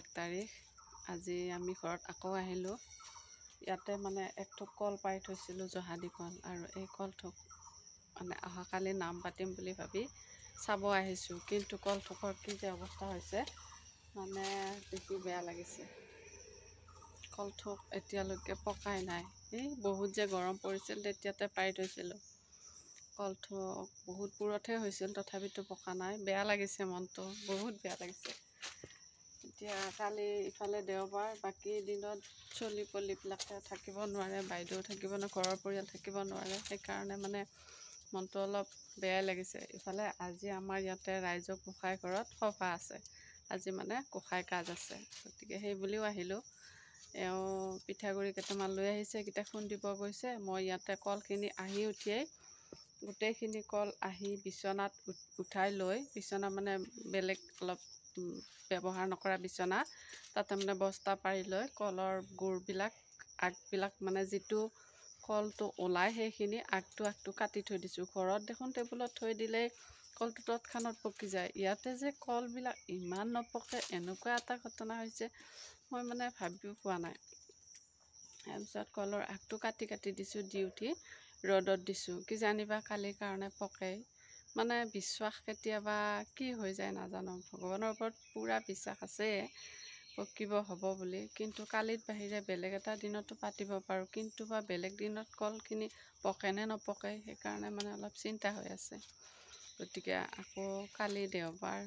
1 তাৰিখ আজি আমি ঘৰত আকৌ আহিলোঁ। ইয়াতে মানে একথোক কল পাৰি থৈছিলোঁ, জহাদি কল, আৰু এই কলথোক মানে অহাকালি নাম পাতিম বুলি ভাবি চাব আহিছোঁ। কিন্তু কলথোকৰ কি যে অৱস্থা হৈছে মানে দেখি বেয়া লাগিছে। কলথোক এতিয়ালৈকে পকাই নাই। এই বহুত যে গৰম পৰিছিল তেতিয়াতে পাৰি থৈছিলোঁ। কলথোক বহুত পুৰতহে হৈছিল, তথাপিতো পকা নাই। বেয়া লাগিছে, মনটো বহুত বেয়া লাগিছে। এতিয়া কালি ইফালে দেওবাৰ, বাকী দিনত চলি পলিবিলাকে থাকিব নোৱাৰে, বাইদেউ থাকিব নোৱাৰে, ঘৰৰ পৰিয়াল থাকিব নোৱাৰে। সেইকাৰণে মানে মনটো অলপ বেয়াই লাগিছে। ইফালে আজি আমাৰ ইয়াতে ৰাইজৰ গোঁসাই ঘৰত সভা আছে। আজি মানে গোঁসাই কাজ আছে, গতিকে সেই বুলিও আহিলোঁ। এওঁ পিঠাগুড়ি কেইটামান লৈ আহিছে, সেইকেইটা খুন্দিব গৈছে। মই ইয়াতে কলখিনি আহি উঠিয়েই গোটেইখিনি কল আহি বিচনাত উঠাই লৈ, বিচনা মানে বেলেগ অলপ ব্যৱহাৰ নকৰা বিচনা, তাতে মানে বস্তা পাৰি লৈ কলৰ গুড়বিলাক আগবিলাক মানে যিটো কলটো ওলায় সেইখিনি আগটো কাটি থৈ দিছোঁ। ঘৰত দেখোন টেবুলত থৈ দিলেই কলটো তৎক্ষণাত পকি যায়। ইয়াতে যে কলবিলাক ইমান নপকে, এনেকুৱা এটা ঘটনা হৈছে মই মানে ভাবিও পোৱা নাই। তাৰপিছত কলৰ আগটো কাটি দিছোঁ, দি উঠি ৰ'দত দিছোঁ। কিজানিবা কালিৰ কাৰণে পকে, মানে বিশ্বাস কেতিয়াবা কি হৈ যায় নাজানো। ভগৱানৰ ওপৰত পূৰা বিশ্বাস আছে পকিব হ'ব বুলি, কিন্তু কালিৰ বাহিৰে বেলেগ এটা দিনতো পাতিব পাৰোঁ, কিন্তু বা বেলেগ দিনত কলখিনি পকে নে নপকে, সেইকাৰণে মানে অলপ চিন্তা হৈ আছে। গতিকে আকৌ কালি দেওবাৰ,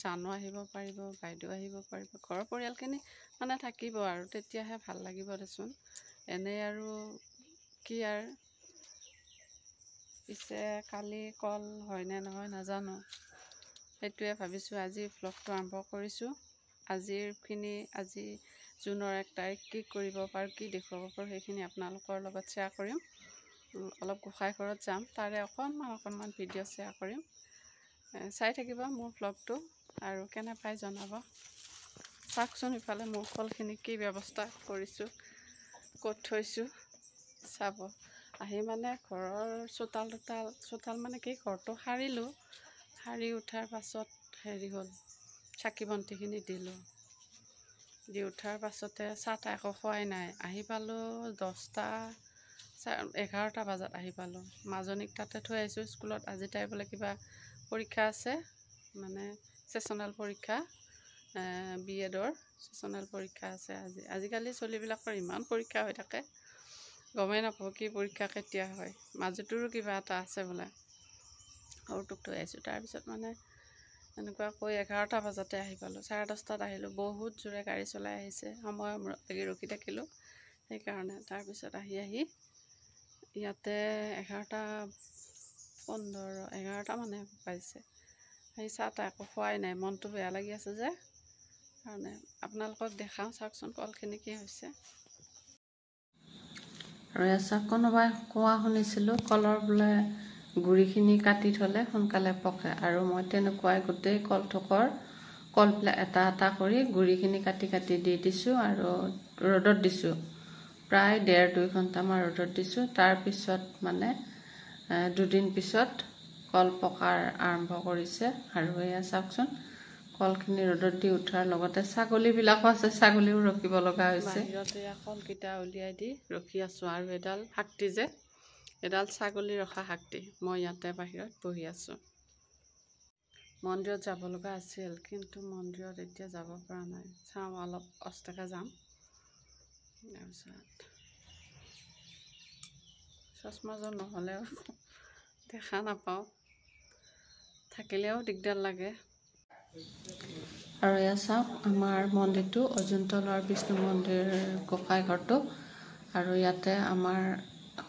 জানো আহিব পাৰিব, বাইদেউ আহিব পাৰিব, ঘৰৰ পৰিয়ালখিনি মানে থাকিব আৰু তেতিয়াহে ভাল লাগিব দেচোন। এনেই আৰু কি আৰু, পিছে কালি কল হয়নে নহয় নাজানো। সেইটোৱে ভাবিছোঁ। আজি ভ্লগটো আৰম্ভ কৰিছোঁ। আজি জুনৰ 1 তাৰিখ কি কৰিব পাৰোঁ, কি দেখুৱাব পাৰোঁ, সেইখিনি আপোনালোকৰ লগত শ্বেয়াৰ কৰিম। অলপ গোঁসাই ঘৰত যাম, তাৰে অকণমান ভিডিঅ' শ্বেয়াৰ কৰিম। চাই থাকিব মোৰ ভ্লগটো আৰু কেনে পাই জনাব। চাওকচোন ইফালে মোৰ কলখিনি কি ব্যৱস্থা কৰিছোঁ, ক'ত থৈছোঁ চাব। আহি মানে ঘৰৰ চোতাল মানে কি, ঘৰটো সাৰিলোঁ। সাৰি উঠাৰ পাছত হেৰি হ'ল, চাকি বন্তিখিনি দিলোঁ। দি উঠাৰ পাছতে চাহ তাহ একো খোৱাই নাই। আহি পালোঁ 11টা বজাত আহি পালোঁ। মাজনীক তাতে থৈ আহিছোঁ স্কুলত। আজি তাই বোলে কিবা পৰীক্ষা আছে, মানে ছেছনেল পৰীক্ষা, BEdৰ ছেছনেল পৰীক্ষা আছে আজি। আজিকালি ছোৱালীবিলাকৰ ইমান পৰীক্ষা হৈ থাকে, গমেই নাপাওঁ কি পৰীক্ষা কেতিয়া হয়। মাজুটোৰো কিবা এটা আছে বোলে, সৰুটোক থৈ আহিছোঁ। তাৰপিছত মানে এনেকুৱাকৈ 11টা বজাতে আহি পালোঁ। 10:30 আহিলোঁ। বহুত জোৰে গাড়ী চলাই আহিছে, সময়ৰ লাগি ৰখি থাকিলোঁ সেইকাৰণে। তাৰপিছত আহি ইয়াতে 11:15 মানে পাইছে। সেই চাহ তাহ একো খোৱাই নাই, মনটো বেয়া লাগি আছে যে, কাৰণে আপোনালোকক দেখাওঁ। চাওকচোন কলখিনি কি হৈছে। আৰু এচা কোনোবাই কোৱা শুনিছিলোঁ কলৰ বোলে গুড়িখিনি কাটি থ'লে সোনকালে পকে, আৰু মই তেনেকুৱাই গোটেই কলবিলাক এটা এটা কৰি গুড়িখিনি কাটি দি দিছোঁ আৰু ৰ'দত দিছোঁ। প্ৰায় 1.5-2 ঘণ্টামান ৰ'দত দিছোঁ। তাৰপিছত মানে 2 দিন পিছত কল পকাৰ আৰম্ভ কৰিছে। আৰু এয়া চাওকচোন, কলখিনি ৰ'দত দি উঠাৰ লগতে ছাগলীবিলাকো আছে, ছাগলীও ৰখিব লগা হৈছে। বাহিৰতে কলকেইটা উলিয়াই দি ৰখি আছোঁ। আৰু এডাল শাকটি যে, এডাল ছাগলী ৰখা শাকটি, মই ইয়াতে বাহিৰত বহি আছোঁ। মন্দিৰত যাব লগা আছিল, কিন্তু মন্দিৰত এতিয়া যাব পৰা নাই। চাওঁ, অলপ অস্তাকে যাম। তাৰপিছত চশমাযোৰ নহ'লেও দেখা নাপাওঁ, থাকিলেও দিগদাৰ লাগে। আৰু এয়া চাওক, আমাৰ মন্দিৰটো অজন্তাৰ বিষ্ণু মন্দিৰ, গোঁসাই ঘৰটো। আৰু ইয়াতে আমাৰ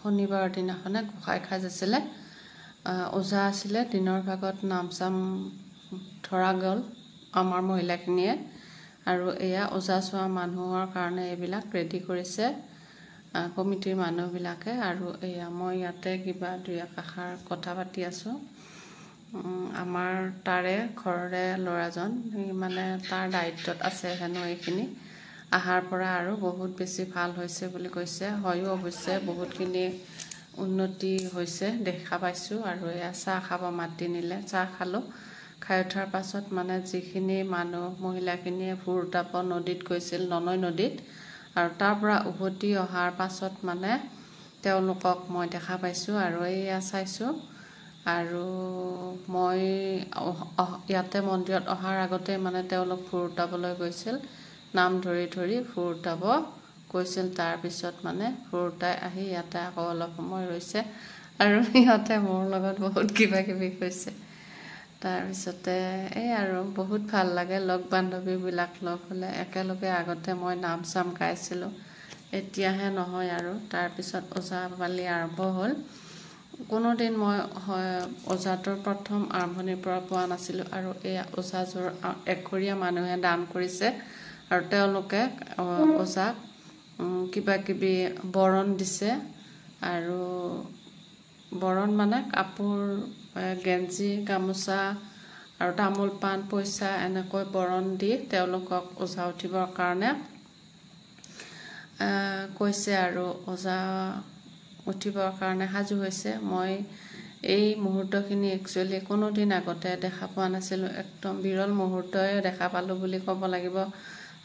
শনিবাৰৰ দিনাখনে গোঁসাই সাজ আছিলে, ওজা আছিলে। দিনৰ ভাগত নাম চাম ধৰা গ'ল আমাৰ মহিলাখিনিয়ে। আৰু এয়া ওজা চোৱা মানুহৰ কাৰণে এইবিলাক ৰেডি কৰিছে কমিটিৰ মানুহবিলাকে। আৰু এয়া মই ইয়াতে কিবা 2 একাষাৰ কথা পাতি আছোঁ। আমাৰ তাৰে ঘৰৰে ল'ৰাজন, মানে তাৰ দায়িত্বত আছে হেনো এইখিনি। আহাৰ পৰা আৰু বহুত বেছি ভাল হৈছে বুলি কৈছে। হয়ো অৱশ্যে বহুতখিনি উন্নতি হৈছে দেখা পাইছোঁ। আৰু এয়া চাহ খাব মাতি নিলে, চাহ খালোঁ। খাই উঠাৰ পাছত মানে যিখিনি মানুহ মহিলাখিনিয়ে ভুৰতাপ নদীত গৈছিল, ননৈ নদীত, আৰু তাৰ পৰা উভতি অহাৰ পাছত মানে তেওঁলোকক মই দেখা পাইছোঁ আৰু এয়া চাইছোঁ। আৰু মই ইয়াতে মন্দিৰত অহাৰ আগতে মানে তেওঁলোক ভুৰতাবলৈ গৈছিল, নাম ধৰি ধৰি ভুৰতাব গৈছিল। তাৰপিছত মানে ভুৰতাই আহি ইয়াতে আকৌ অলপ সময় ৰৈছে আৰু সিহঁতে মোৰ লগত বহুত কিবা কিবি কৈছে। তাৰপিছতে এই আৰু বহুত ভাল লাগে লগ বান্ধৱীবিলাক লগ হ'লে। একেলগে আগতে মই নাম চাম গাইছিলোঁ, এতিয়াহে নহয় আৰু। তাৰপিছত ওজাপালি আৰম্ভ হ'ল। কোনোদিন মই ওজাটোৰ প্ৰথম আৰম্ভণিৰ পৰা পোৱা নাছিলোঁ, আৰু এয়া ওজাযোৰ এঘৰীয়া মানুহে দান কৰিছে, আৰু তেওঁলোকে ওজাক কিবা কিবি বৰণ দিছে। আৰু বৰণ মানে কাপোৰ, গেঞ্জি, গামোচা আৰু তামোল পাণ পইচা এনেকৈ বৰণ দি তেওঁলোকক ওজা উঠিবৰ কাৰণে কৈছে, আৰু ওজা উঠিবৰ কাৰণে সাজু হৈছে। মই এই মুহূৰ্তখিনি একচুৱেলি কোনোদিন আগতে দেখা পোৱা নাছিলোঁ। একদম বিৰল মুহূৰ্তই দেখা পালোঁ বুলি ক'ব লাগিব।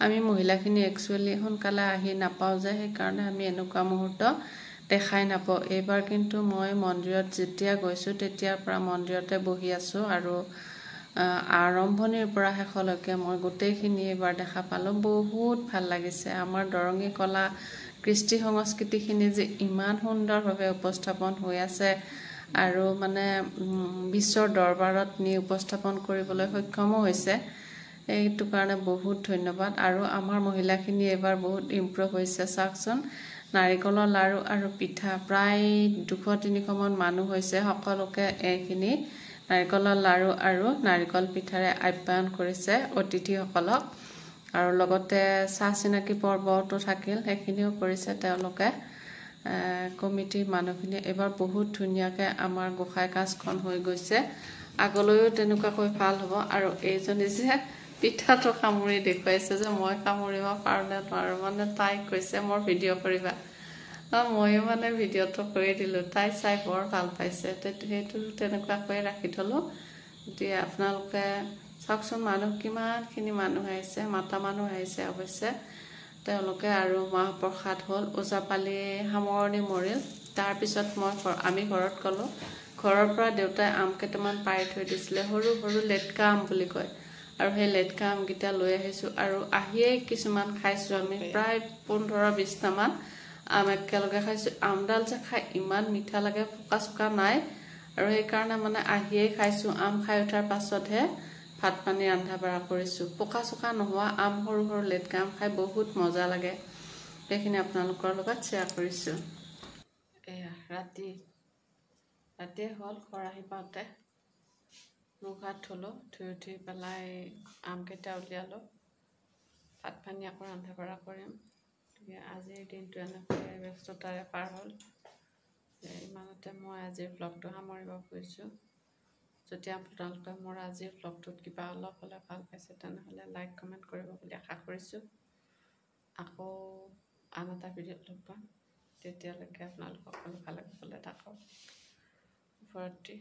আমি মহিলাখিনি একচুৱেলি সোনকালে আহি নাপাওঁ যে, সেইকাৰণে আমি এনেকুৱা মুহূৰ্ত দেখাই নাপাওঁ। এইবাৰ কিন্তু মই মন্দিৰত যেতিয়া গৈছোঁ তেতিয়াৰ পৰা মন্দিৰতে বহি আছোঁ, আৰু আৰম্ভণিৰ পৰা শেষলৈকে মই গোটেইখিনি এইবাৰ দেখা পালোঁ। বহুত ভাল লাগিছে। আমাৰ দৰঙী কলা কৃষ্টি সংস্কৃতিখিনি যে ইমান সুন্দৰভাৱে উপস্থাপন হৈ আছে, আৰু মানে বিশ্বৰ দৰবাৰত নি উপস্থাপন কৰিবলৈ সক্ষমো হৈছে। এইটো কাৰণে বহুত ধন্যবাদ। আৰু আমাৰ মহিলাখিনি এইবাৰ বহুত ইমপ্ৰুভ হৈছে। চাওকচোন, নাৰিকলৰ লাড়ু আৰু পিঠা প্ৰায় 200-300 মান মানুহ হৈছে। সকলোকে এইখিনি নাৰিকলৰ লাড়ু আৰু নাৰিকল পিঠাৰে আপ্যায়ন কৰিছে অতিথিসকলক। আৰু লগতে চাহ চিনাকি পৰ্বটো থাকিল, সেইখিনিও কৰিছে তেওঁলোকে। কমিটিৰ মানুহখিনিয়ে এইবাৰ বহুত ধুনীয়াকৈ আমাৰ গোঁসাই কাজখন হৈ গৈছে। আগলৈও তেনেকুৱাকৈ ভাল হ'ব। আৰু এইজনী যে পিঠাটো কামুৰি দেখুৱাইছে যে মই কামুৰিব পাৰোঁ নে নোৱাৰোঁ, মানে তাই কৈছে মোৰ ভিডিঅ' কৰিবা। ময়ো মানে ভিডিঅ'টো কৰি দিলোঁ, তাই চাই বৰ ভাল পাইছে। সেইটো তেনেকুৱাকৈ ৰাখি থলোঁ। এতিয়া আপোনালোকে চাওকচোন, মানুহ কিমানখিনি মানুহ আহিছে, মাতা মানুহ আহিছে অৱশ্যে। তেওঁলোকে আৰু মাহ প্ৰসাদ হ'ল, ওজাপালি সামৰণি মৰিল। তাৰপিছত আমি ঘৰত গ'লোঁ। ঘৰৰ পৰা দেউতাই আম কেইটামান পাৰি থৈ দিছিলে, সৰু সৰু লেটকা আম বুলি কয়, আৰু সেই লেটকা আমকেইটা লৈ আহিছোঁ। আৰু আহিয়েই কিছুমান খাইছোঁ আমি, প্ৰায় 15-20টামান আম একেলগে খাইছোঁ। আমডাল যে খাই ইমান মিঠা লাগে, পকা চোকা নাই, আৰু সেইকাৰণে মানে আহিয়েই খাইছোঁ। আম খাই উঠাৰ পাছতহে ভাত পানী ৰন্ধা বঢ়া কৰিছোঁ। পকা চোকা নোহোৱা আম, সৰু সৰু লেটকা আম খাই বহুত মজা লাগে। সেইখিনি আপোনালোকৰ লগত শ্বেয়াৰ কৰিছোঁ। এয়া ৰাতিয়ে হ'ল খৰাহি পাওঁতে। মুখ হাত ধুলোঁ, ধুই উঠি পেলাই আমকেইটা উলিয়ালোঁ। ভাত পানী আকৌ ৰন্ধা বঢ়া কৰিম। আজিৰ দিনটো এনেকৈ ব্যস্ততাৰে পাৰ হ'ল। ইমানতে মই আজিৰ ব্লগটো সামৰিব খুজিছোঁ। যদি আপোনালোকে মোৰ আজিৰ ব্লগটোত কিবা অলপ হ'লে ভাল পাইছে, তেনেহ'লে লাইক কমেণ্ট কৰিব বুলি আশা কৰিছোঁ। আকৌ আন এটা ভিডিঅ'ত লগ পাম। তেতিয়ালৈকে আপোনালোক সকলো ভালে কুশলে থাকক। শুভৰাত্ৰি।